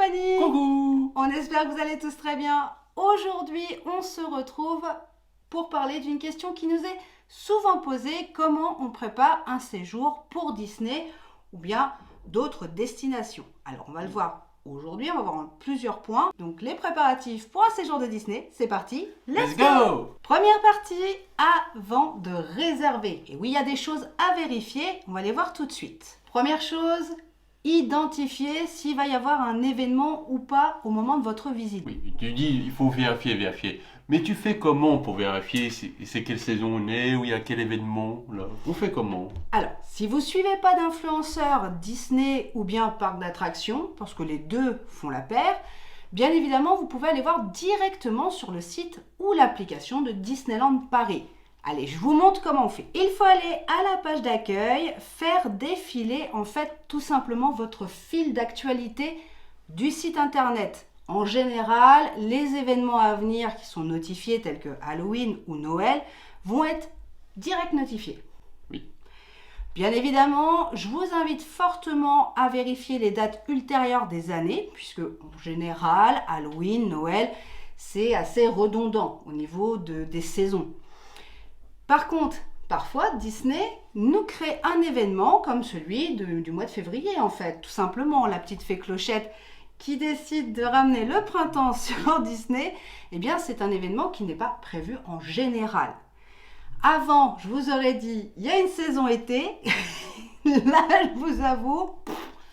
compagnie. Coucou. On espère que vous allez tous très bien. Aujourd'hui, on se retrouve pour parler d'une question qui nous est souvent posée. Comment on prépare un séjour pour Disney ou bien d'autres destinations? Alors, on va le voir aujourd'hui. On va voir en plusieurs points. Donc, les préparatifs pour un séjour de Disney. C'est parti. Let's go. Première partie, avant de réserver. Et oui, il y a des choses à vérifier. On va les voir tout de suite. Première chose, identifier s'il va y avoir un événement ou pas au moment de votre visite. Oui, tu dis il faut vérifier. Mais tu fais comment pour vérifier c'est quelle saison on est, ou il y a quel événement là? On fait comment? Alors, si vous ne suivez pas d'influenceurs Disney ou bien parc d'attractions, parce que les deux font la paire, bien évidemment, vous pouvez aller voir directement sur le site ou l'application de Disneyland Paris. Allez, je vous montre comment on fait. Il faut aller à la page d'accueil, faire défiler en fait tout simplement votre fil d'actualité du site internet. En général, les événements à venir qui sont notifiés tels que Halloween ou Noël vont être direct notifiés. Oui. Bien évidemment, je vous invite fortement à vérifier les dates ultérieures des années, puisque en général, Halloween, Noël, c'est assez redondant au niveau des saisons. Par contre, parfois, Disney nous crée un événement comme celui du mois de février, en fait. Tout simplement, la petite fée Clochette qui décide de ramener le printemps sur Disney, eh bien, c'est un événement qui n'est pas prévu en général. Avant, je vous aurais dit, il y a une saison été. Là, je vous avoue,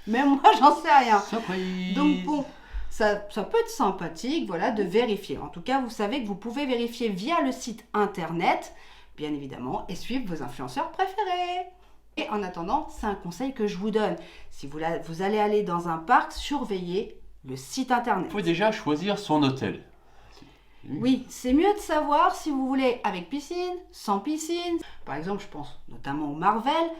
même moi, j'en sais rien. Surprise. Donc bon, ça peut être sympathique, voilà, de vérifier. En tout cas, vous savez que vous pouvez vérifier via le site internet, bien évidemment, et suivre vos influenceurs préférés. Et en attendant, c'est un conseil que je vous donne. Si vous allez aller dans un parc, surveillez le site internet. Il faut déjà choisir son hôtel. Oui, c'est mieux de savoir si vous voulez avec piscine, sans piscine. Par exemple, je pense notamment au Marvel,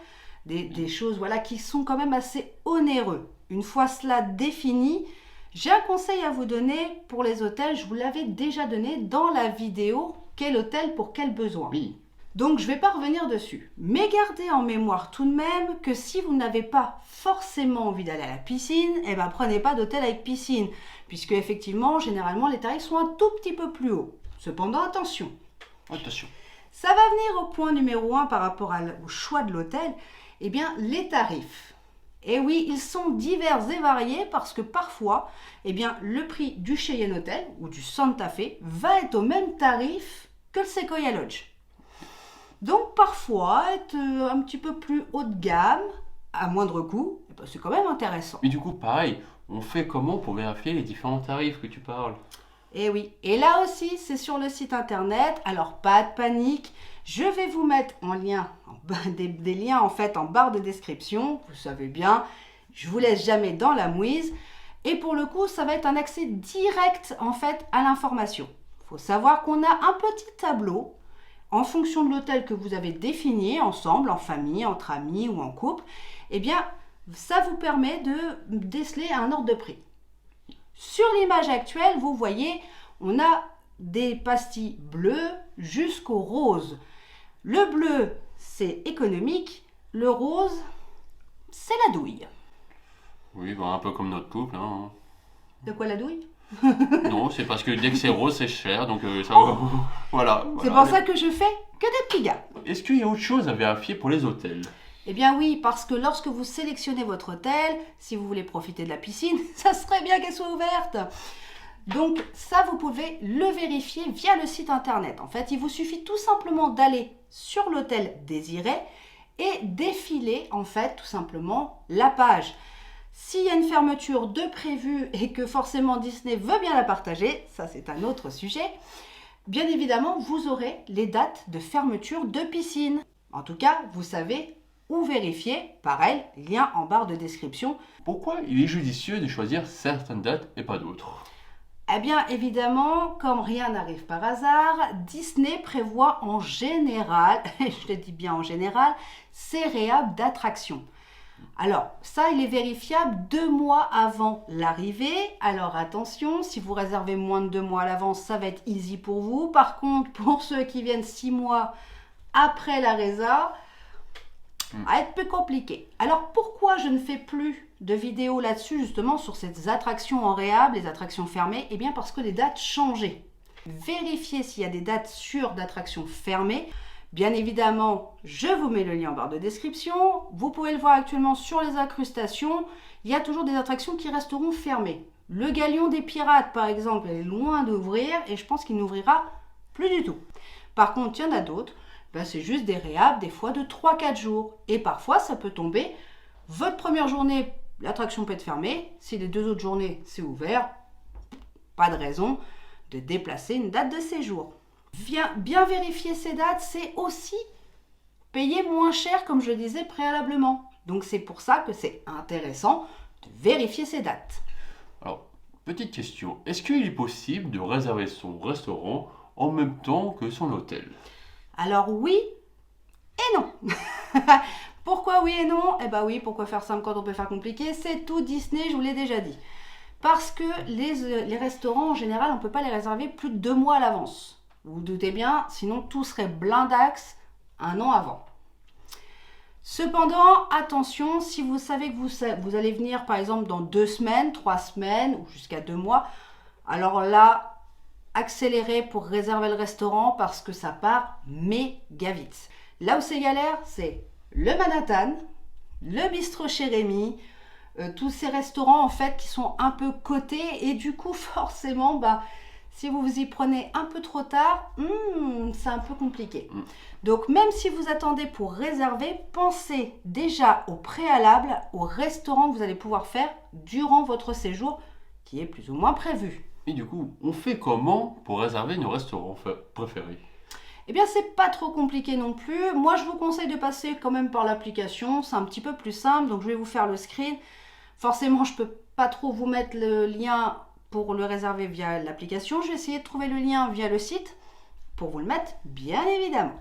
des choses voilà, qui sont quand même assez onéreux. Une fois cela défini, j'ai un conseil à vous donner pour les hôtels. Je vous l'avais déjà donné dans la vidéo « Quel hôtel pour quel besoin ?» Oui. Donc, je ne vais pas revenir dessus. Mais gardez en mémoire tout de même que si vous n'avez pas forcément envie d'aller à la piscine, eh ben, prenez pas d'hôtel avec piscine. Puisque, effectivement, généralement, les tarifs sont un tout petit peu plus hauts. Cependant, attention. Attention. Ça va venir au point numéro 1 par rapport au choix de l'hôtel. Eh bien, les tarifs. Et oui, ils sont divers et variés parce que parfois, eh bien, le prix du Cheyenne Hotel ou du Santa Fe va être au même tarif que le Sequoia Lodge. Donc parfois, être un petit peu plus haut de gamme, à moindre coût, eh ben, c'est quand même intéressant. Mais du coup, pareil, on fait comment pour vérifier les différents tarifs que tu parles? Et oui, et là aussi, c'est sur le site internet, alors pas de panique, je vais vous mettre en lien, des liens en fait en barre de description, vous savez bien, je vous laisse jamais dans la mouise, et pour le coup, ça va être un accès direct en fait à l'information. Il faut savoir qu'on a un petit tableau, en fonction de l'hôtel que vous avez défini ensemble, en famille, entre amis ou en couple, eh bien, ça vous permet de déceler un ordre de prix. Sur l'image actuelle, vous voyez, on a des pastilles bleues jusqu'au rose. Le bleu, c'est économique. Le rose, c'est la douille. Oui, bah, un peu comme notre couple. Hein. De quoi la douille? Non, c'est parce que dès que c'est rose, c'est cher. Donc ça voilà. C'est pour ça que je fais que des petits gars. Est-ce qu'il y a autre chose à vérifier pour les hôtels? Eh bien oui, parce que lorsque vous sélectionnez votre hôtel, si vous voulez profiter de la piscine, ça serait bien qu'elle soit ouverte. Donc ça, vous pouvez le vérifier via le site internet. En fait, il vous suffit tout simplement d'aller sur l'hôtel désiré et défiler en fait tout simplement la page. S'il y a une fermeture de prévue et que forcément Disney veut bien la partager, ça c'est un autre sujet, bien évidemment vous aurez les dates de fermeture de piscine. En tout cas, vous savez où vérifier, pareil, lien en barre de description. Pourquoi il est judicieux de choisir certaines dates et pas d'autres? Eh bien, évidemment, comme rien n'arrive par hasard, Disney prévoit en général, je le dis bien en général, ses réhab d'attractions. Alors, ça, il est vérifiable 2 mois avant l'arrivée. Alors, attention, si vous réservez moins de 2 mois à l'avance, ça va être easy pour vous. Par contre, pour ceux qui viennent 6 mois après la résa, ça va être plus compliqué. Alors, pourquoi je ne fais plus de vidéos là-dessus, justement, sur ces attractions en réhab, les attractions fermées, eh bien parce que les dates changeaient. Vérifiez s'il y a des dates sûres d'attractions fermées. Bien évidemment, je vous mets le lien en barre de description. Vous pouvez le voir actuellement sur les incrustations. Il y a toujours des attractions qui resteront fermées. Le Galion des Pirates, par exemple, est loin d'ouvrir et je pense qu'il n'ouvrira plus du tout. Par contre, il y en a d'autres. C'est juste des réhab, des fois de 3-4 jours. Et parfois, ça peut tomber. Votre première journée, l'attraction peut être fermée. Si les 2 autres journées, c'est ouvert, pas de raison de déplacer une date de séjour. Bien vérifier ces dates, c'est aussi payer moins cher, comme je le disais préalablement. Donc c'est pour ça que c'est intéressant de vérifier ces dates. Alors, petite question, est-ce qu'il est possible de réserver son restaurant en même temps que son hôtel? Alors oui et non. Pourquoi oui et non? Eh bien oui, pourquoi faire simple quand on peut faire compliqué? C'est tout Disney, je vous l'ai déjà dit. Parce que les restaurants, en général, on ne peut pas les réserver plus de 2 mois à l'avance. Vous vous doutez bien, sinon tout serait blindax 1 an avant. Cependant, attention, si vous savez que vous allez venir par exemple dans 2 semaines, 3 semaines ou jusqu'à 2 mois, alors là, accélérez pour réserver le restaurant parce que ça part méga vite. Là où c'est galère, c'est le Manhattan, le bistrot chez Rémi, tous ces restaurants en fait qui sont un peu cotés et du coup forcément si vous vous y prenez un peu trop tard, c'est un peu compliqué. Donc même si vous attendez pour réserver, pensez déjà au préalable au restaurant que vous allez pouvoir faire durant votre séjour qui est plus ou moins prévu. Et du coup, on fait comment pour réserver nos restaurants préférés? Eh bien, c'est pas trop compliqué non plus. Moi, je vous conseille de passer quand même par l'application. C'est un petit peu plus simple. Donc, je vais vous faire le screen. Forcément, je peux pas trop vous mettre le lien pour le réserver via l'application. Je vais essayer de trouver le lien via le site pour vous le mettre, bien évidemment.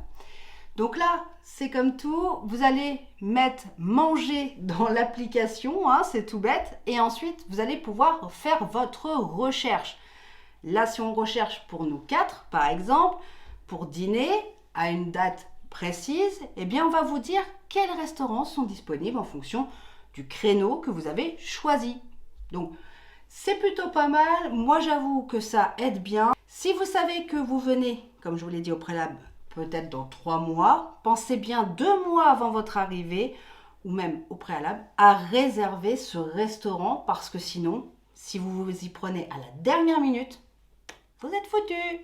Donc là, c'est comme tout. Vous allez mettre manger dans l'application. C'est tout bête. Et ensuite, vous allez pouvoir faire votre recherche. Là, si on recherche pour nous 4, par exemple, pour dîner à une date précise, eh bien, on va vous dire quels restaurants sont disponibles en fonction du créneau que vous avez choisi. Donc, c'est plutôt pas mal. Moi, j'avoue que ça aide bien. Si vous savez que vous venez, comme je vous l'ai dit au préalable, peut-être dans 3 mois, pensez bien 2 mois avant votre arrivée, ou même au préalable, à réserver ce restaurant parce que sinon, si vous vous y prenez à la dernière minute, vous êtes foutus.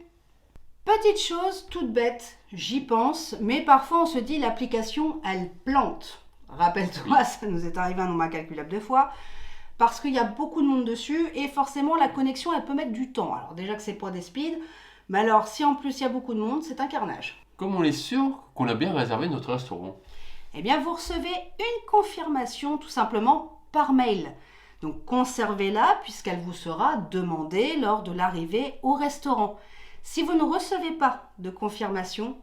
Petite chose toute bête, j'y pense, mais parfois on se dit l'application, elle plante. Rappelle-toi, ça nous est arrivé un nombre incalculable de fois, parce qu'il y a beaucoup de monde dessus et forcément la connexion, elle peut mettre du temps. Alors déjà que c'est pas des speeds, mais alors si en plus il y a beaucoup de monde, c'est un carnage. Comment on est sûr qu'on a bien réservé notre restaurant? Eh bien, vous recevez une confirmation tout simplement par mail. Donc conservez-la puisqu'elle vous sera demandée lors de l'arrivée au restaurant. Si vous ne recevez pas de confirmation,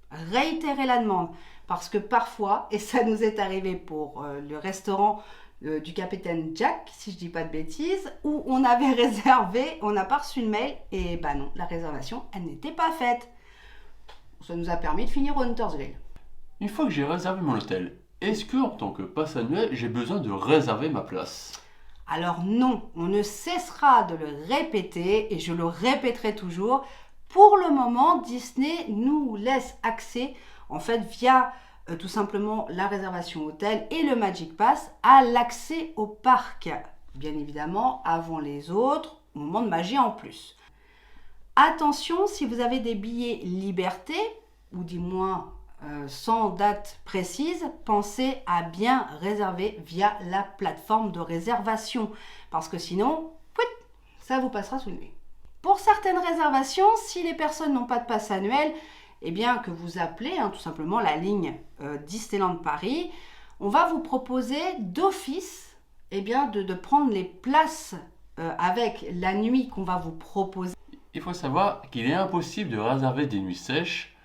réitérez la demande parce que parfois, et ça nous est arrivé pour le restaurant du capitaine Jack, si je dis pas de bêtises, où on avait réservé, on n'a pas reçu le mail et non, la réservation, elle n'était pas faite. Ça nous a permis de finir au Huntersville. Une fois que j'ai réservé mon hôtel, est-ce que en tant que passe annuel, j'ai besoin de réserver ma place? Alors non, on ne cessera de le répéter et je le répéterai toujours. Pour le moment, Disney nous laisse accès, en fait, via tout simplement la réservation hôtel et le Magic Pass, à l'accès au parc. Bien évidemment, avant les autres, au moment de magie en plus. Attention, si vous avez des billets liberté, ou du moins sans date précise, pensez à bien réserver via la plateforme de réservation. Parce que sinon, ça vous passera sous le nez. Pour certaines réservations, si les personnes n'ont pas de passe annuel, eh bien que vous appelez tout simplement la ligne Disneyland Paris, on va vous proposer d'office de prendre les places avec la nuit qu'on va vous proposer. Il faut savoir qu'il est impossible de réserver des nuits sèches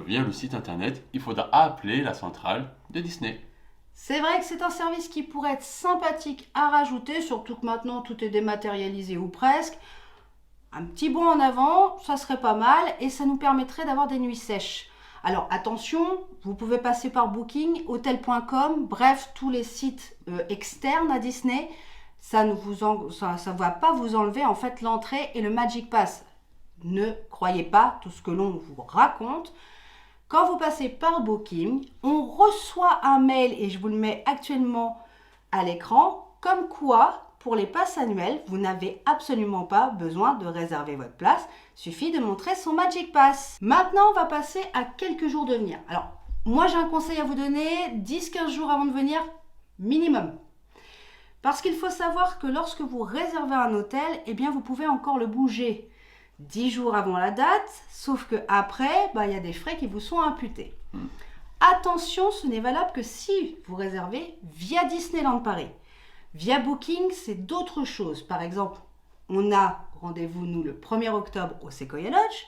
via le site internet. Il faudra appeler la centrale de Disney. C'est vrai que c'est un service qui pourrait être sympathique à rajouter, surtout que maintenant tout est dématérialisé ou presque. Un petit bond en avant, ça serait pas mal et ça nous permettrait d'avoir des nuits sèches. Alors attention, vous pouvez passer par Booking, Hotel.com, bref, tous les sites externes à Disney. Ça ne va pas vous enlever en fait l'entrée et le Magic Pass. Ne croyez pas tout ce que l'on vous raconte. Quand vous passez par Booking, on reçoit un mail, et je vous le mets actuellement à l'écran, comme quoi, pour les passes annuelles, vous n'avez absolument pas besoin de réserver votre place. Il suffit de montrer son Magic Pass. Maintenant, on va passer à quelques jours de venir. Alors, moi, j'ai un conseil à vous donner, 10-15 jours avant de venir, minimum. Parce qu'il faut savoir que lorsque vous réservez un hôtel, eh bien, vous pouvez encore le bouger 10 jours avant la date, sauf qu'après, il y a des frais qui vous sont imputés. Attention, ce n'est valable que si vous réservez via Disneyland Paris. Via Booking, c'est d'autres choses. Par exemple, on a rendez-vous, nous, le 1er octobre au Sequoia Lodge.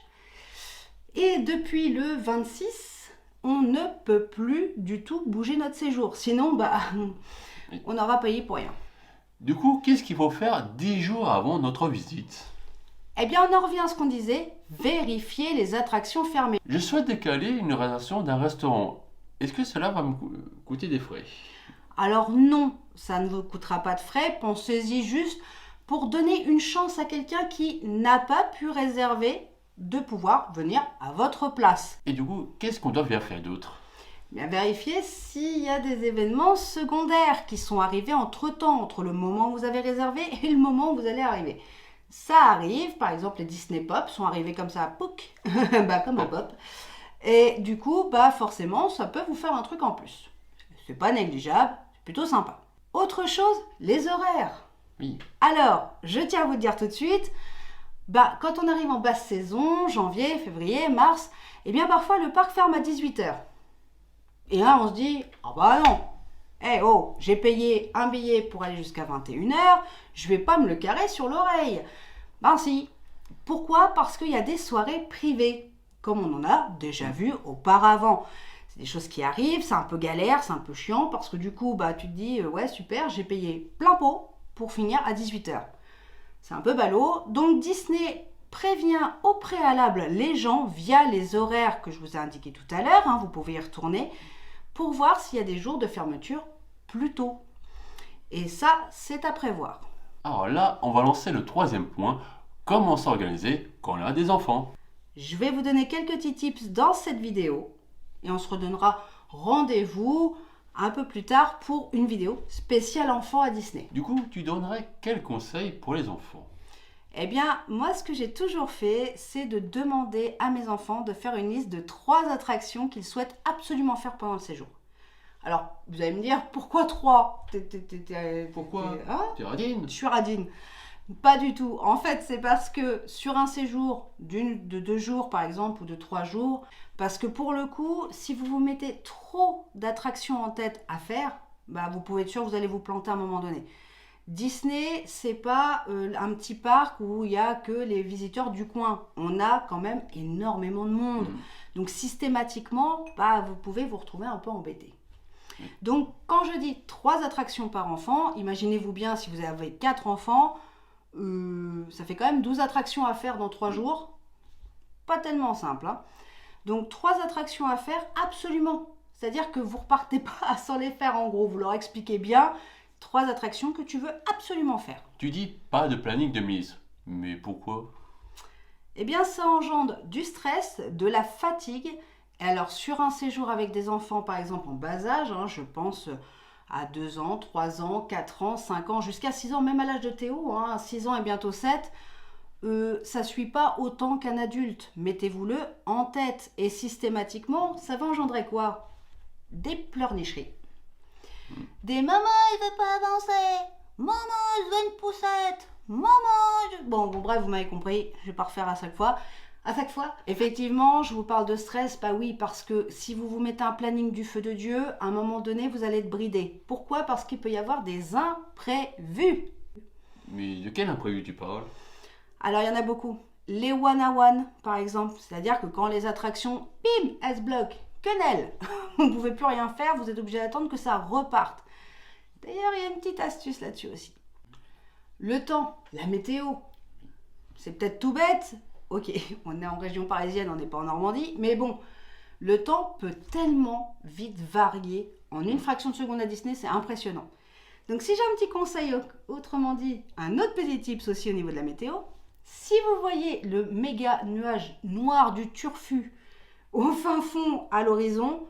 Et depuis le 26, on ne peut plus du tout bouger notre séjour. Sinon, on aura payé pour rien. Du coup, qu'est-ce qu'il faut faire 10 jours avant notre visite? Eh bien, on en revient à ce qu'on disait, vérifier les attractions fermées. Je souhaite décaler une réservation d'un restaurant. Est-ce que cela va me coûter des frais? Alors non, ça ne vous coûtera pas de frais. Pensez-y juste pour donner une chance à quelqu'un qui n'a pas pu réserver de pouvoir venir à votre place. Et du coup, qu'est-ce qu'on doit bien faire d'autre? Bien vérifier s'il y a des événements secondaires qui sont arrivés entre-temps, entre le moment où vous avez réservé et le moment où vous allez arriver. Ça arrive, par exemple les Disney Pop sont arrivés comme ça, pouc, comme un pop. Et du coup, forcément, ça peut vous faire un truc en plus. C'est pas négligeable, c'est plutôt sympa. Autre chose, les horaires. Oui. Alors, je tiens à vous dire tout de suite, quand on arrive en basse saison, janvier, février, mars, eh bien parfois le parc ferme à 18h. Et là, on se dit, non, j'ai payé un billet pour aller jusqu'à 21h, je vais pas me le carrer sur l'oreille. Si. Pourquoi? Parce qu'il y a des soirées privées, comme on en a déjà vu auparavant. C'est des choses qui arrivent, c'est un peu galère, c'est un peu chiant, parce que du coup, tu te dis, ouais, super, j'ai payé plein pot pour finir à 18h. C'est un peu ballot. Donc Disney prévient au préalable les gens via les horaires que je vous ai indiqués tout à l'heure, vous pouvez y retourner, pour voir s'il y a des jours de fermeture plus tôt. Et ça, c'est à prévoir. Alors là, on va lancer le 3e point, comment s'organiser quand on a des enfants. Je vais vous donner quelques petits tips dans cette vidéo et on se redonnera rendez-vous un peu plus tard pour une vidéo spéciale enfants à Disney. Du coup, tu donnerais quels conseils pour les enfants? Eh bien, moi, ce que j'ai toujours fait, c'est de demander à mes enfants de faire une liste de 3 attractions qu'ils souhaitent absolument faire pendant le séjour. Alors, vous allez me dire, pourquoi 3? Pourquoi? T'es radine? Je suis radine. Pas du tout. En fait, c'est parce que sur un séjour de 2 jours, par exemple, ou de 3 jours, parce que pour le coup, si vous vous mettez trop d'attractions en tête à faire, vous pouvez être sûr que vous allez vous planter à un moment donné. Disney, c'est pas un petit parc où il y a que les visiteurs du coin. On a quand même énormément de monde. Donc systématiquement, vous pouvez vous retrouver un peu embêté. Donc quand je dis 3 attractions par enfant, imaginez-vous bien si vous avez 4 enfants, ça fait quand même 12 attractions à faire dans 3 jours. Pas tellement simple. Donc 3 attractions à faire absolument. C'est-à-dire que vous repartez pas sans les faire en gros. Vous leur expliquez bien 3 attractions que tu veux absolument faire. Tu dis pas de planning de mise. Mais pourquoi? Eh bien, ça engendre du stress, de la fatigue. Et alors, sur un séjour avec des enfants, par exemple, en bas âge, je pense à 2 ans, 3 ans, 4 ans, 5 ans, jusqu'à 6 ans, même à l'âge de Théo, 6 ans et bientôt 7, ça ne suit pas autant qu'un adulte. Mettez-vous-le en tête. Et systématiquement, ça va engendrer quoi? Des pleurnicheries. Des maman, il veut pas avancer. Maman, je veux une poussette. Maman, Bon, bref, vous m'avez compris. Je vais pas refaire à chaque fois. À chaque fois, effectivement, je vous parle de stress. Oui, parce que si vous vous mettez un planning du feu de Dieu, à un moment donné, vous allez être bridé. Pourquoi? Parce qu'il peut y avoir des imprévus. Mais de quel imprévu tu parles? Alors, il y en a beaucoup. Les one-à-one, par exemple. C'est-à-dire que quand les attractions, bim, elles se bloquent. Quenelle. Vous ne pouvez plus rien faire, vous êtes obligé d'attendre que ça reparte. D'ailleurs, il y a une petite astuce là-dessus aussi. Le temps, la météo. C'est peut-être tout bête. Ok, on est en région parisienne, on n'est pas en Normandie. Mais bon, Le temps peut tellement vite varier. En une fraction de seconde à Disney, c'est impressionnant. Donc si j'ai un petit conseil, autrement dit, un autre petit tips aussi au niveau de la météo, si vous voyez le méga nuage noir du turfu au fin fond à l'horizon,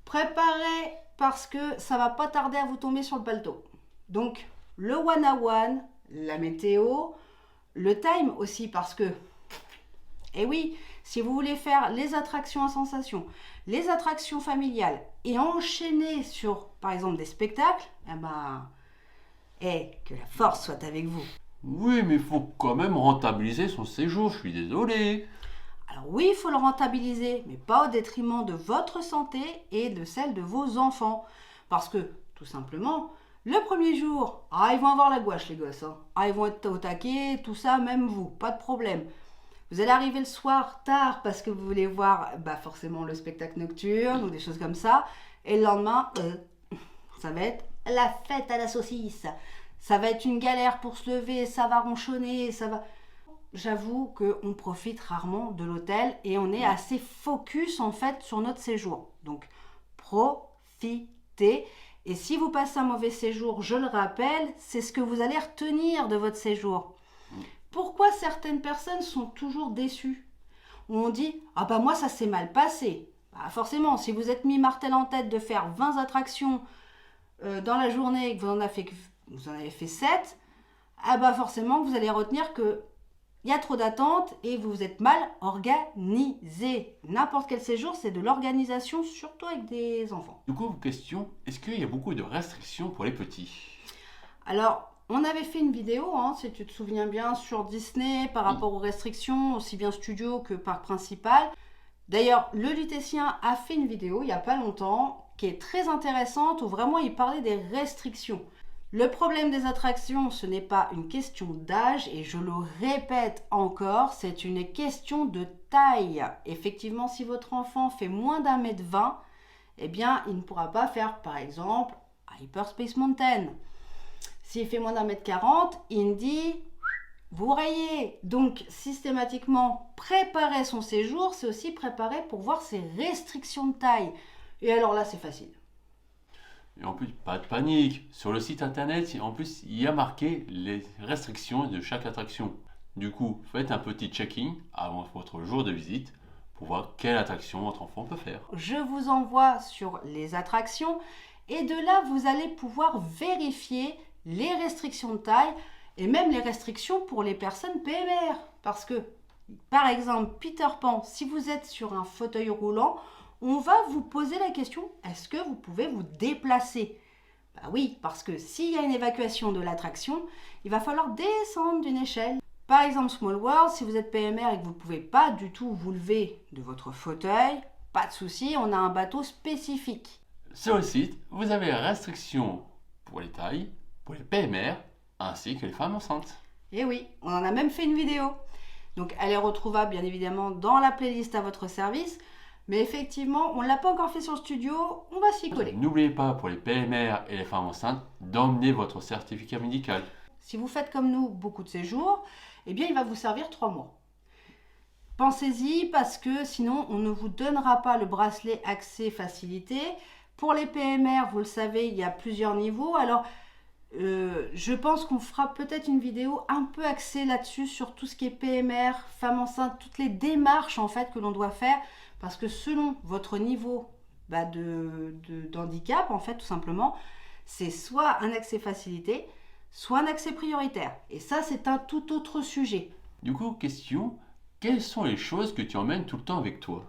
préparez parce que ça va pas tarder à vous tomber sur le paletot. Donc le one à one, la météo, le time aussi parce que, et oui, si vous voulez faire les attractions à sensations, les attractions familiales et enchaîner sur par exemple des spectacles, que la force soit avec vous. Oui, mais il faut quand même rentabiliser son séjour, je suis désolé. Alors oui, il faut le rentabiliser, mais pas au détriment de votre santé et de celle de vos enfants. Parce que, tout simplement, le premier jour, ils vont avoir la gouache les gosses. Ils vont être au taquet, tout ça, même vous, pas de problème. Vous allez arriver le soir tard parce que vous voulez voir forcément le spectacle nocturne ou des choses comme ça. Et le lendemain, ça va être la fête à la saucisse. Ça va être une galère pour se lever, ça va ronchonner, ça va... J'avoue qu'on profite rarement de l'hôtel et on est assez focus en fait sur notre séjour. Donc profitez. Et si vous passez un mauvais séjour, je le rappelle, c'est ce que vous allez retenir de votre séjour. Pourquoi certaines personnes sont toujours déçues? On dit « Ah bah moi ça s'est mal passé ». Forcément, si vous êtes mis martel en tête de faire 20 attractions dans la journée et que vous en avez fait 7, forcément vous allez retenir que il y a trop d'attentes et vous êtes mal organisé. N'importe quel séjour, c'est de l'organisation, surtout avec des enfants. Du coup, question, est-ce qu'il y a beaucoup de restrictions pour les petits? Alors, on avait fait une vidéo, si tu te souviens bien, sur Disney par rapport aux restrictions, aussi bien studio que parc principal. D'ailleurs, le Lutétien a fait une vidéo il n'y a pas longtemps qui est très intéressante où vraiment il parlait des restrictions. Le problème des attractions, ce n'est pas une question d'âge et je le répète encore, c'est une question de taille. Effectivement, si votre enfant fait moins d'1,20 m, il ne pourra pas faire, par exemple, Hyperspace Mountain. S'il fait moins d'1,40 m, Indy, vous rayez. Donc, systématiquement, préparer son séjour, c'est aussi préparer pour voir ses restrictions de taille. Et alors là, c'est facile. Et en plus, pas de panique. Sur le site internet, en plus, il y a marqué les restrictions de chaque attraction. Du coup, faites un petit check-in avant votre jour de visite pour voir quelle attraction votre enfant peut faire. Je vous envoie sur les attractions et de là, vous allez pouvoir vérifier les restrictions de taille et même les restrictions pour les personnes PMR. Parce que, par exemple, Peter Pan, si vous êtes sur un fauteuil roulant, on va vous poser la question, est-ce que vous pouvez vous déplacer? Oui, parce que s'il y a une évacuation de l'attraction, il va falloir descendre d'une échelle. Par exemple, Small World, si vous êtes PMR et que vous ne pouvez pas du tout vous lever de votre fauteuil, pas de souci, on a un bateau spécifique. Sur le site, vous avez restrictions pour les tailles, pour les PMR, ainsi que les femmes enceintes. Et oui, on en a même fait une vidéo. Donc elle est retrouvable bien évidemment dans la playlist à votre service. Mais effectivement, on ne l'a pas encore fait sur le studio, on va s'y coller. N'oubliez pas pour les PMR et les femmes enceintes d'emmener votre certificat médical. Si vous faites comme nous beaucoup de séjours, il va vous servir 3 mois. Pensez-y parce que sinon on ne vous donnera pas le bracelet accès facilité. Pour les PMR, vous le savez, il y a plusieurs niveaux. Alors, je pense qu'on fera peut-être une vidéo un peu axée là-dessus, sur tout ce qui est PMR, femmes enceintes, toutes les démarches en fait que l'on doit faire. Parce que selon votre niveau d'handicap, en fait, tout simplement, c'est soit un accès facilité, soit un accès prioritaire. Et ça, c'est un tout autre sujet. Du coup, question, quelles sont les choses que tu emmènes tout le temps avec toi?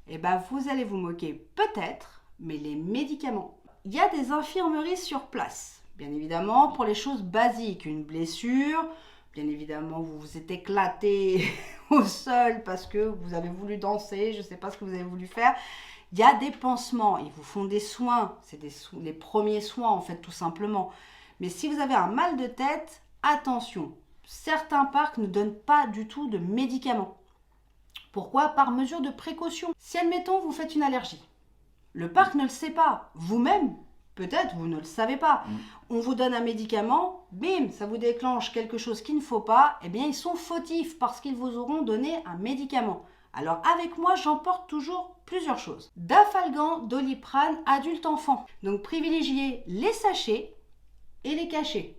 Vous allez vous moquer peut-être, mais les médicaments. Il y a des infirmeries sur place, bien évidemment, pour les choses basiques. Une blessure, bien évidemment, vous vous êtes éclaté au sol parce que vous avez voulu danser, je ne sais pas ce que vous avez voulu faire. Il y a des pansements, ils vous font des soins, c'est les premiers soins en fait tout simplement. Mais si vous avez un mal de tête, attention, certains parcs ne donnent pas du tout de médicaments. Pourquoi? Par mesure de précaution. Si admettons vous faites une allergie, le parc ne le sait pas, vous-même peut-être vous ne le savez pas. On vous donne un médicament, bim, ça vous déclenche quelque chose qu'il ne faut pas, ils sont fautifs parce qu'ils vous auront donné un médicament. Alors avec moi, j'emporte toujours plusieurs choses. Dafalgan, Doliprane, adulte-enfant. Donc privilégiez les sachets et les cachets,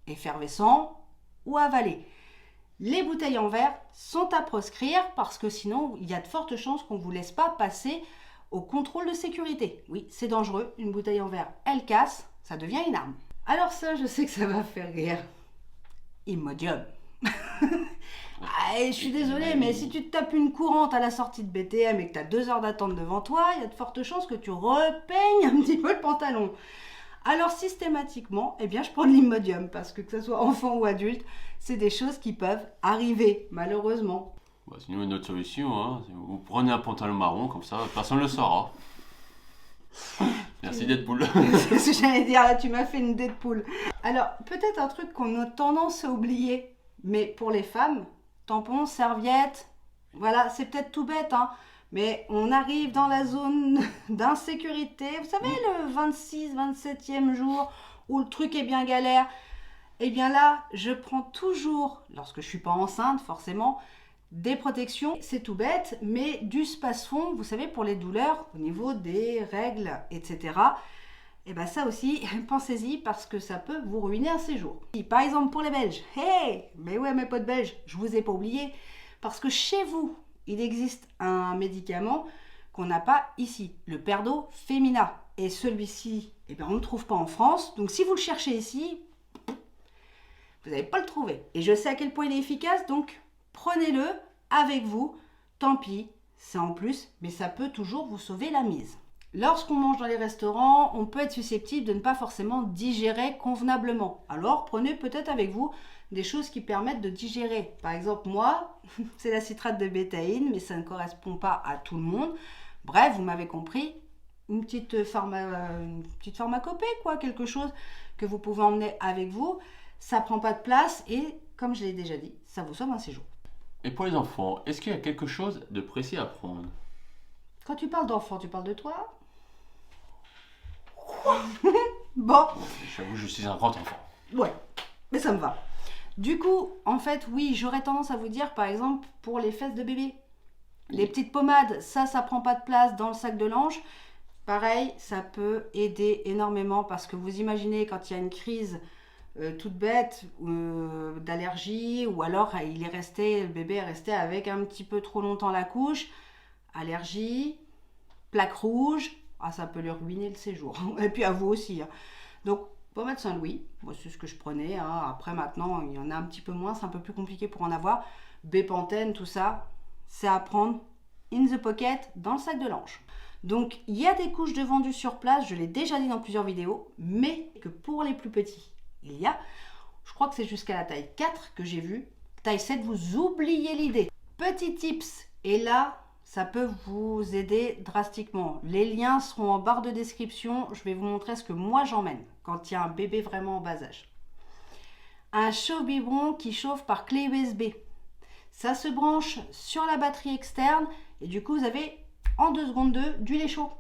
effervescents ou avalés. Les bouteilles en verre sont à proscrire parce que sinon, il y a de fortes chances qu'on ne vous laisse pas passer au contrôle de sécurité. Oui, c'est dangereux, une bouteille en verre, elle casse, ça devient une arme. Alors ça, je sais que ça va faire rire. Imodium. Je suis désolée, mais si tu te tapes une courante à la sortie de BTM et que tu as 2 heures d'attente devant toi, il y a de fortes chances que tu repeignes un petit peu le pantalon. Alors systématiquement, je prends de l'Imodium parce que ce soit enfant ou adulte, c'est des choses qui peuvent arriver, malheureusement. Sinon, une autre solution, hein, vous prenez un pantalon marron, comme ça, personne ne le saura. Merci Deadpool. C'est ce que j'allais dire, là tu m'as fait une Deadpool. Alors, peut-être un truc qu'on a tendance à oublier, mais pour les femmes, tampons, serviettes, voilà, c'est peut-être tout bête, hein, mais on arrive dans la zone d'insécurité. Vous savez, le 26, 27e jour où le truc est bien galère, là, je prends toujours, lorsque je suis pas enceinte forcément, des protections. C'est tout bête, mais du Spasfon, vous savez, pour les douleurs, au niveau des règles, etc. Ça aussi, pensez-y parce que ça peut vous ruiner un séjour. Par exemple, pour les Belges, mais ouais, mes potes belges, je vous ai pas oublié, parce que chez vous, il existe un médicament qu'on n'a pas ici, le Perdo Femina. Et celui-ci, on ne le trouve pas en France. Donc si vous le cherchez ici, vous n'allez pas le trouver. Et je sais à quel point il est efficace, donc prenez-le avec vous. Tant pis, c'est en plus, mais ça peut toujours vous sauver la mise. Lorsqu'on mange dans les restaurants, on peut être susceptible de ne pas forcément digérer convenablement. Alors prenez peut-être avec vous des choses qui permettent de digérer. Par exemple, moi, c'est la citrate de bétaïne, mais ça ne correspond pas à tout le monde. Bref, vous m'avez compris, une petite pharmacopée, quoi, quelque chose que vous pouvez emmener avec vous. Ça prend pas de place et, comme je l'ai déjà dit, ça vous sauve un séjour. Et pour les enfants, est-ce qu'il y a quelque chose de précis à prendre? Quand tu parles d'enfant, tu parles de toi? Bon. J'avoue, je suis un grand enfant. Ouais, mais ça me va. Du coup, en fait, oui, j'aurais tendance à vous dire, par exemple, pour les fesses de bébé. Les petites pommades, ça prend pas de place dans le sac de linge. Pareil, ça peut aider énormément parce que vous imaginez quand il y a une crise toute bête d'allergie ou alors le bébé est resté avec un petit peu trop longtemps la couche, allergie, plaque rouge, ça peut lui ruiner le séjour. Et puis à vous aussi. Donc, pommade Saint-Louis, moi c'est ce que je prenais. Après maintenant, il y en a un petit peu moins, c'est un peu plus compliqué pour en avoir. Bépantène, tout ça, c'est à prendre in the pocket dans le sac de linge. Donc, il y a des couches de vendues sur place, je l'ai déjà dit dans plusieurs vidéos, mais que pour les plus petits, je crois que c'est jusqu'à la taille 4 que j'ai vu. Taille 7, vous oubliez l'idée. Petit tips, et là, ça peut vous aider drastiquement. Les liens seront en barre de description. Je vais vous montrer ce que moi j'emmène quand il y a un bébé vraiment en bas âge. Un chauffe-biberon qui chauffe par clé USB. Ça se branche sur la batterie externe et du coup vous avez en 2 secondes du lait chaud.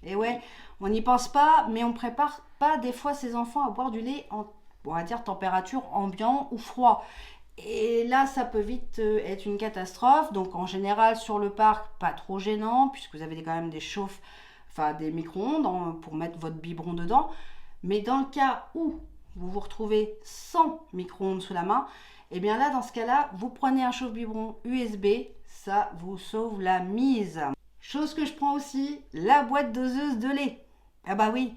Et ouais, on n'y pense pas, mais on prépare pas des fois ses enfants à boire du lait en, on va dire, température ambiante ou froid. Et là, ça peut vite être une catastrophe. Donc en général, sur le parc, pas trop gênant, puisque vous avez quand même des micro-ondes pour mettre votre biberon dedans. Mais dans le cas où vous vous retrouvez sans micro-ondes sous la main, là, dans ce cas-là, vous prenez un chauffe-biberon USB, ça vous sauve la mise. Chose que je prends aussi, la boîte doseuse de lait. Oui,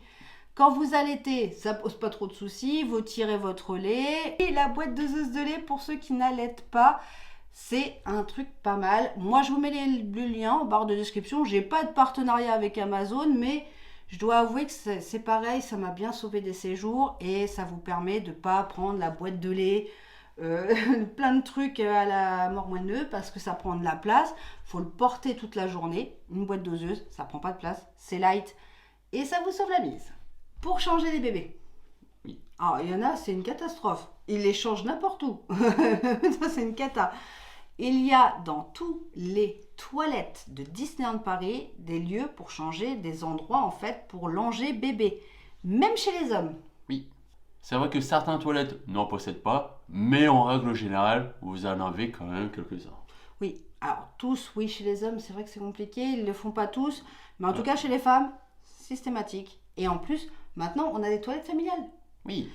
quand vous allaitez, ça pose pas trop de soucis, vous tirez votre lait. Et la boîte doseuse de lait, pour ceux qui n'allaitent pas, c'est un truc pas mal. Moi, je vous mets le lien en barre de description. J'ai pas de partenariat avec Amazon, mais je dois avouer que c'est pareil, ça m'a bien sauvé des séjours et ça vous permet de pas prendre la boîte de lait, plein de trucs à la mormoineux parce que ça prend de la place. Faut le porter toute la journée. Une boîte doseuse, ça prend pas de place, c'est light et ça vous sauve la mise. Pour changer les bébés, oui. Il y en a, c'est une catastrophe. Ils les changent n'importe où. Ça, c'est une cata. Il y a dans tous les toilettes de Disneyland Paris des lieux pour changer, des endroits en fait pour langer bébé, même chez les hommes. Oui, c'est vrai que certaines toilettes n'en possèdent pas, mais en règle générale, vous en avez quand même quelques-uns. Oui, alors tous, oui, chez les hommes, c'est vrai que c'est compliqué, ils ne le font pas tous, mais en tout cas chez les femmes, systématique. Et en plus, maintenant, on a des toilettes familiales. Oui.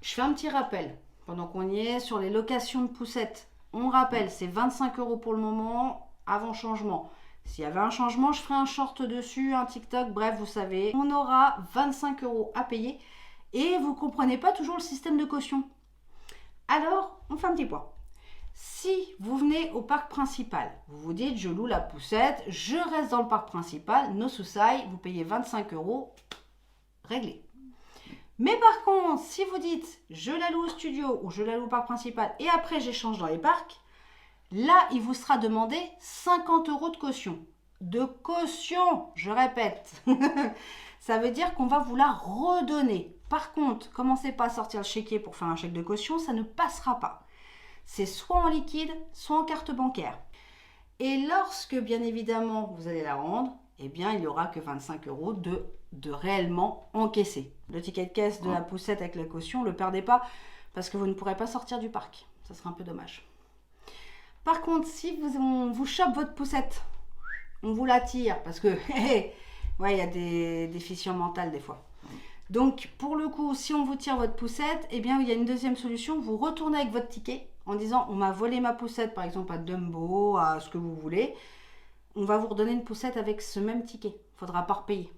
Je fais un petit rappel, pendant qu'on y est, sur les locations de poussettes. On rappelle, c'est 25 € pour le moment, avant changement. S'il y avait un changement, je ferai un short dessus, un TikTok, bref, vous savez. On aura 25 € à payer et vous ne comprenez pas toujours le système de caution. Alors, on fait un petit point. Si vous venez au parc principal, vous vous dites je loue la poussette, je reste dans le parc principal, no souci, vous payez 25 €, réglé. Mais par contre, si vous dites je la loue au studio ou je la loue au parc principal et après j'échange dans les parcs, là il vous sera demandé 50 € de caution. De caution, je répète. Ça veut dire qu'on va vous la redonner. Par contre, commencez pas à sortir le chéquier pour faire un chèque de caution, ça ne passera pas. C'est soit en liquide, soit en carte bancaire. Et lorsque, bien évidemment, vous allez la rendre, eh bien, il n'y aura que 25 € de réellement encaissé. Le ticket de caisse de la poussette avec la caution, ne le perdez pas parce que vous ne pourrez pas sortir du parc. Ça sera un peu dommage. Par contre, si on vous chope votre poussette, on vous la tire parce que, ouais, il y a des déficients mentaux des fois. Donc, pour le coup, si on vous tire votre poussette, eh bien, il y a une deuxième solution. Vous retournez avec votre ticket en disant on m'a volé ma poussette, par exemple à Dumbo, à ce que vous voulez. On va vous redonner une poussette avec ce même ticket. Il ne faudra pas repayer.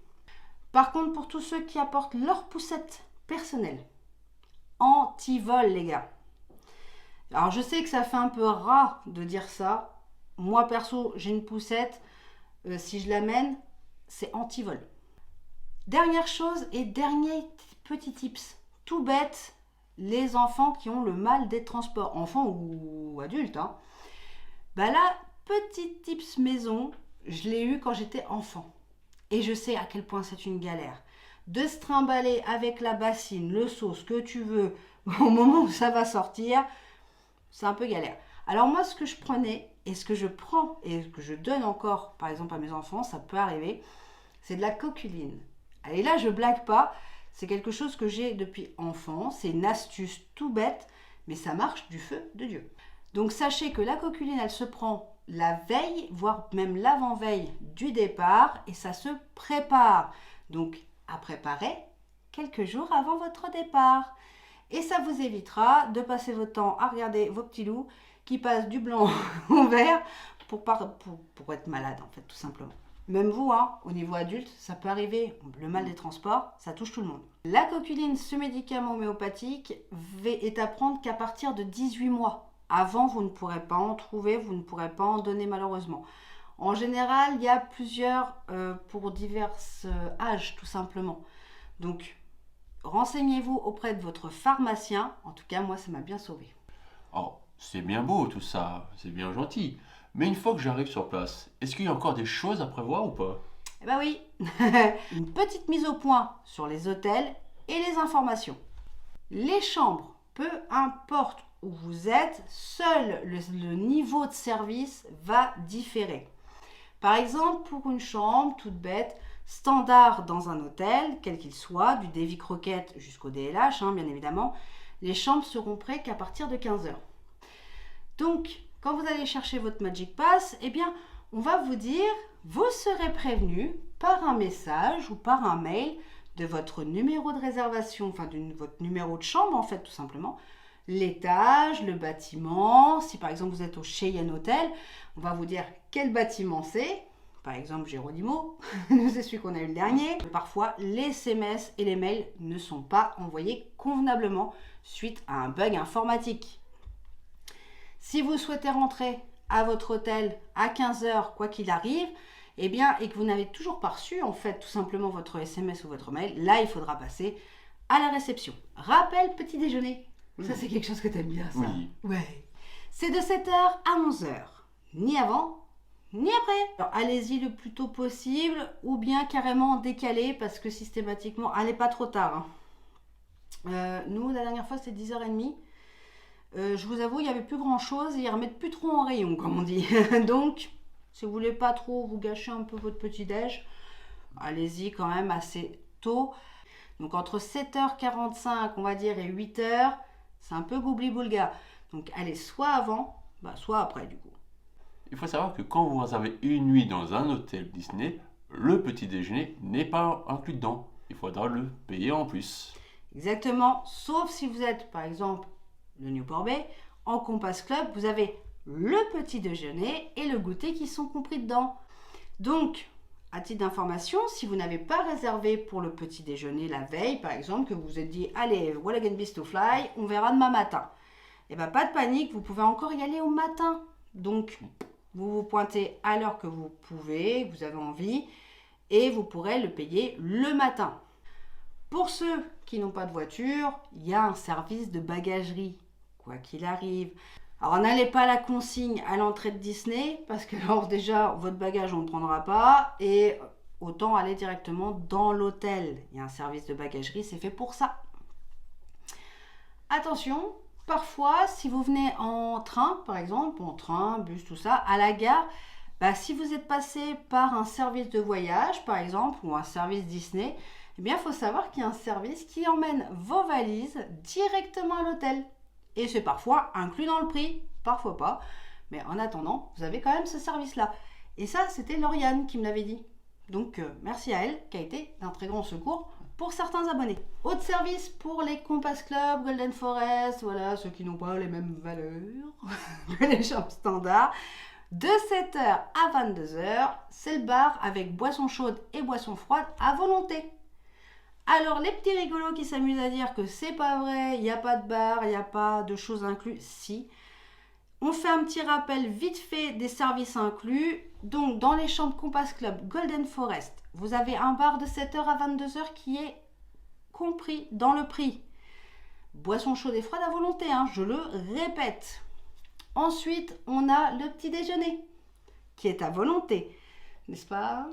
Par contre, pour tous ceux qui apportent leur poussette personnelle, anti-vol, les gars. Alors, je sais que ça fait un peu rat de dire ça. Moi, perso, j'ai une poussette. Si je l'amène, c'est anti-vol. Dernière chose et dernier petit tips, tout bête, les enfants qui ont le mal des transports, enfants ou adultes. Bah là, petit tips maison, je l'ai eu quand j'étais enfant. Et je sais à quel point c'est une galère. De se trimballer avec la bassine, le seau, ce que tu veux, au moment où ça va sortir, c'est un peu galère. Alors moi, ce que je prenais et ce que je prends et ce que je donne encore, par exemple à mes enfants, ça peut arriver, c'est de la coqueline. Et là, je blague pas, c'est quelque chose que j'ai depuis enfant, c'est une astuce tout bête, mais ça marche du feu de Dieu. Donc sachez que la coqueline, elle se prend la veille, voire même l'avant-veille du départ, et ça se prépare. Donc à préparer quelques jours avant votre départ. Et ça vous évitera de passer votre temps à regarder vos petits loups qui passent du blanc au vert pour être malade, en fait, tout simplement. Même vous, au niveau adulte, ça peut arriver. Le mal des transports, ça touche tout le monde. La coqueline, ce médicament homéopathique, est à prendre qu'à partir de 18 mois. Avant, vous ne pourrez pas en trouver, vous ne pourrez pas en donner malheureusement. En général, il y a plusieurs pour divers âges, tout simplement. Donc, renseignez-vous auprès de votre pharmacien. En tout cas, moi, ça m'a bien sauvé. Oh, c'est bien beau tout ça, c'est bien gentil. Mais une fois que j'arrive sur place, est-ce qu'il y a encore des choses à prévoir ou pas? Eh ben oui, une petite mise au point sur les hôtels et les informations. Les chambres, peu importe où vous êtes, seul le niveau de service va différer. Par exemple, pour une chambre toute bête, standard dans un hôtel, quel qu'il soit, du Davy Crockett jusqu'au DLH, bien évidemment, les chambres seront prêtes qu'à partir de 15 h. Donc, quand vous allez chercher votre Magic Pass, eh bien, on va vous dire, vous serez prévenu par un message ou par un mail de votre numéro de réservation, enfin de votre numéro de chambre en fait, tout simplement, l'étage, le bâtiment. Si par exemple vous êtes au Cheyenne Hotel, on va vous dire quel bâtiment c'est. Par exemple, Géronimo, c'est celui qu'on a eu le dernier. Parfois, les SMS et les mails ne sont pas envoyés convenablement suite à un bug informatique. Si vous souhaitez rentrer à votre hôtel à 15 h, quoi qu'il arrive, et que vous n'avez toujours pas reçu, en fait, tout simplement votre SMS ou votre mail, là, il faudra passer à la réception. Rappel petit déjeuner. Ça, c'est quelque chose que tu aimes bien, ça. Oui. Ouais. C'est de 7 h à 11 h. Ni avant, ni après. Alors, allez-y le plus tôt possible ou bien carrément décalé parce que systématiquement, allez pas trop tard. Nous, la dernière fois, c'était 10 h 30. Je vous avoue, il n'y avait plus grand chose et ils ne remettent plus trop en rayon, comme on dit. Donc, si vous voulez pas trop vous gâcher un peu votre petit-déj, allez-y quand même assez tôt. Donc, entre 7h45, on va dire, et 8h, c'est un peu goubli-boulga. Donc, allez soit avant, soit après, du coup. Il faut savoir que quand vous réservez une nuit dans un hôtel Disney, le petit déjeuner n'est pas inclus dedans. Il faudra le payer en plus. Exactement, sauf si vous êtes par exemple le Newport Bay, en Compass Club, vous avez le petit déjeuner et le goûter qui sont compris dedans. Donc, à titre d'information, si vous n'avez pas réservé pour le petit déjeuner la veille, par exemple, que vous vous êtes dit, allez, Wallagan Beast to Fly, on verra demain matin. Et bien, pas de panique, vous pouvez encore y aller au matin. Donc, vous vous pointez à l'heure que vous pouvez, que vous avez envie, et vous pourrez le payer le matin. Pour ceux qui n'ont pas de voiture, il y a un service de bagagerie, quoi qu'il arrive. Alors n'allez pas à la consigne à l'entrée de Disney, parce que alors déjà, votre bagage on ne prendra pas, et autant aller directement dans l'hôtel. Il y a un service de bagagerie, c'est fait pour ça. Attention, parfois, si vous venez en train, par exemple, en train, bus, tout ça, à la gare, si vous êtes passé par un service de voyage, par exemple, ou un service Disney, eh bien, il faut savoir qu'il y a un service qui emmène vos valises directement à l'hôtel. Et c'est parfois inclus dans le prix, parfois pas. Mais en attendant, vous avez quand même ce service-là. Et ça, c'était Lauriane qui me l'avait dit. Donc, merci à elle, qui a été d'un très grand secours pour certains abonnés. Autre service pour les Compass Club, Golden Forest, voilà, ceux qui n'ont pas les mêmes valeurs que les chambres standards. De 7h à 22h, c'est le bar avec boissons chaudes et boissons froides à volonté. Alors, les petits rigolos qui s'amusent à dire que c'est pas vrai, il n'y a pas de bar, il n'y a pas de choses incluses, si. On fait un petit rappel vite fait des services inclus. Donc, dans les chambres Compass Club Golden Forest, vous avez un bar de 7h à 22h qui est compris dans le prix. Boissons chaudes et froides à volonté, je le répète. Ensuite, on a le petit déjeuner qui est à volonté, n'est-ce pas?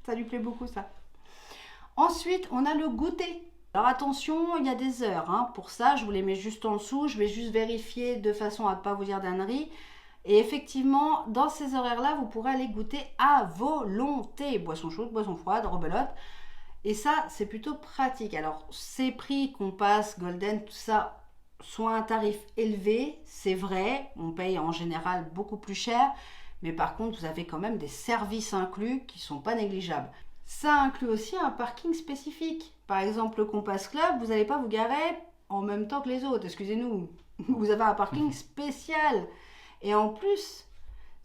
Ça lui plaît beaucoup ça. Ensuite, on a le goûter. Alors attention, il y a des heures. Pour ça, je vous les mets juste en dessous. Je vais juste vérifier de façon à ne pas vous dire d'ânerie. Et effectivement, dans ces horaires-là, vous pourrez aller goûter à volonté. Boisson chaude, boisson froide, rebelote. Et ça, c'est plutôt pratique. Alors, ces prix qu'on passe, Golden, tout ça, sont un tarif élevé. C'est vrai, on paye en général beaucoup plus cher. Mais par contre, vous avez quand même des services inclus qui ne sont pas négligeables. Ça inclut aussi un parking spécifique. Par exemple, le Compass Club, vous n'allez pas vous garer en même temps que les autres, excusez-nous. Vous avez un parking spécial. Et en plus,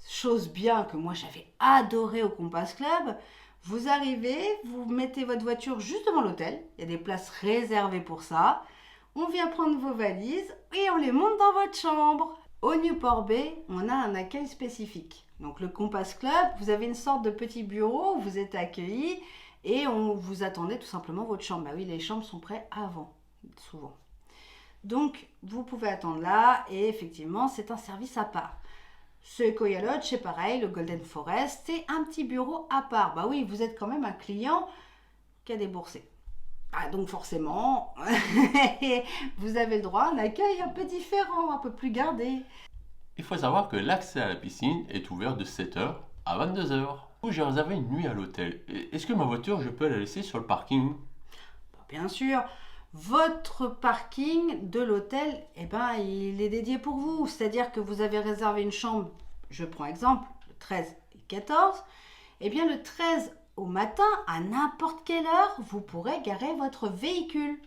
chose bien que moi j'avais adoré au Compass Club, vous arrivez, vous mettez votre voiture juste devant l'hôtel, il y a des places réservées pour ça, on vient prendre vos valises et on les monte dans votre chambre. Au Newport Bay, on a un accueil spécifique. Donc le Compass Club, vous avez une sorte de petit bureau où vous êtes accueillis et on vous attendait tout simplement votre chambre. Oui, les chambres sont prêtes avant, souvent. Donc vous pouvez attendre là et effectivement, c'est un service à part. Sequoia Lodge, c'est pareil, le Golden Forest, c'est un petit bureau à part. Oui, vous êtes quand même un client qui a déboursé. Donc forcément, vous avez le droit à un accueil un peu différent, un peu plus gardé. Il faut savoir que l'accès à la piscine est ouvert de 7h à 22h. J'ai réservé une nuit à l'hôtel. Est-ce que ma voiture, je peux la laisser sur le parking? Bien sûr, votre parking de l'hôtel, il est dédié pour vous. C'est-à-dire que vous avez réservé une chambre, je prends exemple, le 13 et 14. Le 13 au matin, à n'importe quelle heure, vous pourrez garer votre véhicule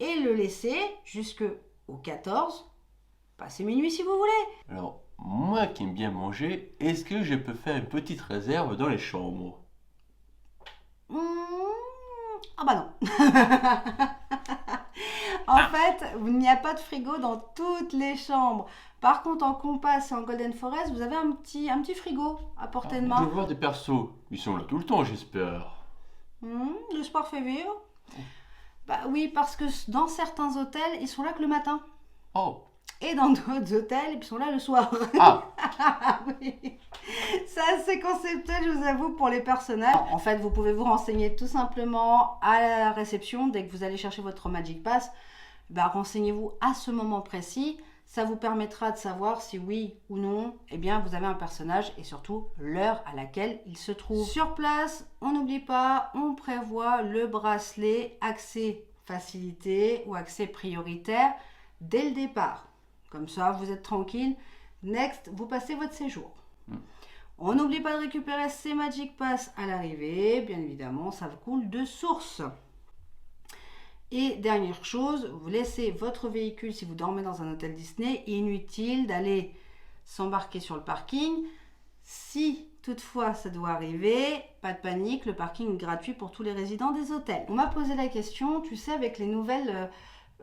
et le laisser jusqu'au 14. Passez minuit si vous voulez. Alors, moi qui aime bien manger, est-ce que je peux faire une petite réserve dans les chambres? Non. En fait, il n'y a pas de frigo dans toutes les chambres. Par contre, en Compass et en Golden Forest, vous avez un petit frigo à portée de main. Je vois des persos. Ils sont là tout le temps, j'espère. Le sport fait vivre. Oui, parce que dans certains hôtels, ils sont là que le matin. Oh. Et dans d'autres hôtels, ils sont là le soir. Oui. C'est assez conceptuel, je vous avoue, pour les personnages. En fait, vous pouvez vous renseigner tout simplement à la réception. Dès que vous allez chercher votre Magic Pass, renseignez-vous à ce moment précis. Ça vous permettra de savoir si oui ou non, vous avez un personnage et surtout l'heure à laquelle il se trouve. Sur place, on n'oublie pas, on prévoit le bracelet accès facilité ou accès prioritaire dès le départ. Comme ça, vous êtes tranquille, Next, vous passez votre séjour. Mm. On n'oublie pas de récupérer ces Magic Pass à l'arrivée. Bien évidemment, ça coule de source. Et dernière chose, vous laissez votre véhicule si vous dormez dans un hôtel Disney. Inutile d'aller s'embarquer sur le parking. Si toutefois ça doit arriver, pas de panique, le parking est gratuit pour tous les résidents des hôtels. On m'a posé la question, tu sais, avec les nouvelles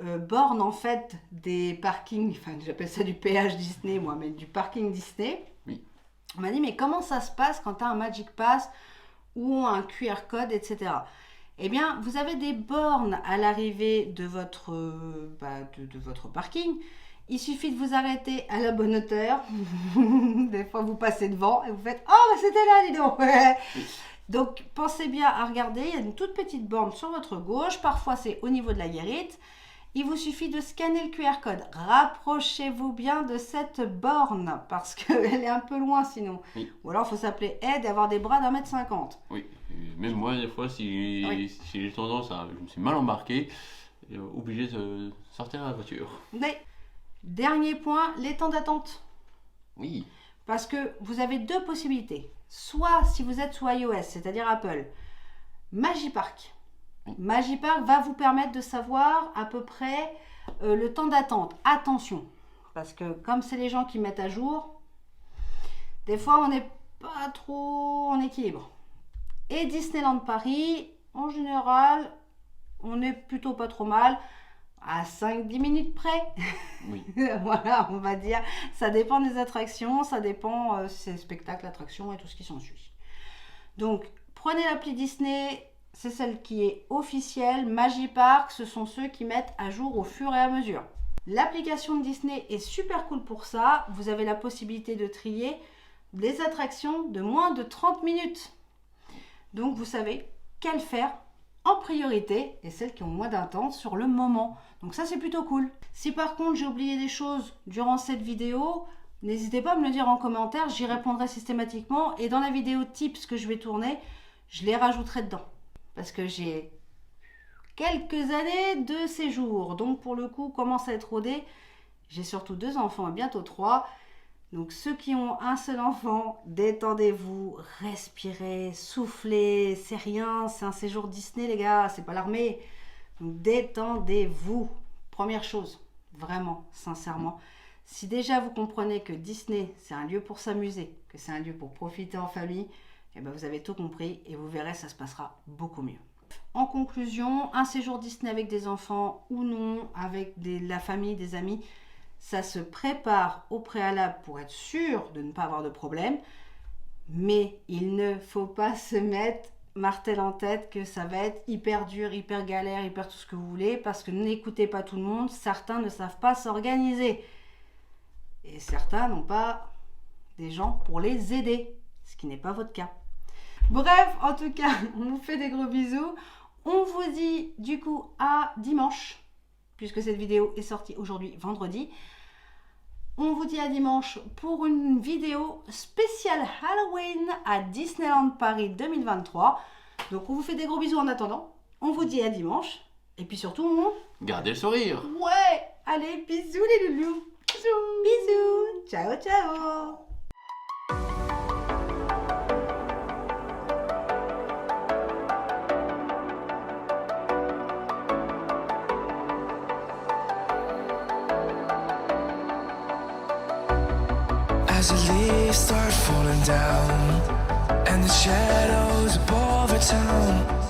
bornes en fait des parkings, enfin j'appelle ça du péage Disney moi, mais du parking Disney. Oui. On m'a dit, mais comment ça se passe quand tu as un Magic Pass ou un QR code, etc. Eh bien, vous avez des bornes à l'arrivée de votre, de votre parking. Il suffit de vous arrêter à la bonne hauteur. Des fois, vous passez devant et vous faites « Oh, c'était là, dis donc !» Donc, pensez bien à regarder. Il y a une toute petite borne sur votre gauche. Parfois, c'est au niveau de la guérite. Il vous suffit de scanner le QR code. Rapprochez-vous bien de cette borne parce qu'elle est un peu loin sinon. Oui. Ou alors, il faut s'appeler Ed et avoir des bras d'1,50 m. Oui, et même moi, des fois, si j'ai tendance à. Je me suis mal embarqué, obligé de sortir de la voiture. Mais, dernier point, les temps d'attente. Oui. Parce que vous avez deux possibilités. Soit si vous êtes sous iOS, c'est-à-dire Apple, Magipark. Magipark va vous permettre de savoir à peu près le temps d'attente. Attention, parce que comme c'est les gens qui mettent à jour, des fois on n'est pas trop en équilibre. Et Disneyland Paris, en général, on est plutôt pas trop mal, à 5-10 minutes près. Oui. Voilà, on va dire. Ça dépend des attractions, ça dépend c'est spectacles, attractions et tout ce qui s'ensuit. Donc, prenez l'appli Disney. C'est celle qui est officielle. Magipark, ce sont ceux qui mettent à jour au fur et à mesure. L'application de Disney est super cool pour ça. Vous avez la possibilité de trier des attractions de moins de 30 minutes. Donc vous savez quelles faire en priorité et celles qui ont moins d'attente sur le moment. Donc ça c'est plutôt cool. Si par contre j'ai oublié des choses durant cette vidéo, n'hésitez pas à me le dire en commentaire, j'y répondrai systématiquement. Et dans la vidéo tips que je vais tourner, je les rajouterai dedans. Parce que j'ai quelques années de séjour. Donc pour le coup, commence à être rodé. J'ai surtout 2 enfants et bientôt 3. Donc ceux qui ont un seul enfant, détendez-vous, respirez, soufflez. C'est rien, c'est un séjour Disney les gars, c'est pas l'armée. Donc détendez-vous. Première chose, vraiment, sincèrement. Si déjà vous comprenez que Disney, c'est un lieu pour s'amuser, que c'est un lieu pour profiter en famille, eh ben vous avez tout compris et vous verrez, ça se passera beaucoup mieux. En conclusion, un séjour Disney avec des enfants ou non, avec la famille, des amis, ça se prépare au préalable pour être sûr de ne pas avoir de problème. Mais il ne faut pas se mettre martel en tête que ça va être hyper dur, hyper galère, hyper tout ce que vous voulez, parce que n'écoutez pas tout le monde, certains ne savent pas s'organiser. Et certains n'ont pas des gens pour les aider, ce qui n'est pas votre cas. Bref, en tout cas, on vous fait des gros bisous. On vous dit du coup à dimanche, puisque cette vidéo est sortie aujourd'hui, vendredi. On vous dit à dimanche pour une vidéo spéciale Halloween à Disneyland Paris 2023. Donc on vous fait des gros bisous en attendant. On vous dit à dimanche. Et puis surtout, Gardez le sourire. Ouais, allez, bisous les loulous. Bisous. Bisous. Ciao, ciao. As the leaves start falling down and the shadows above the town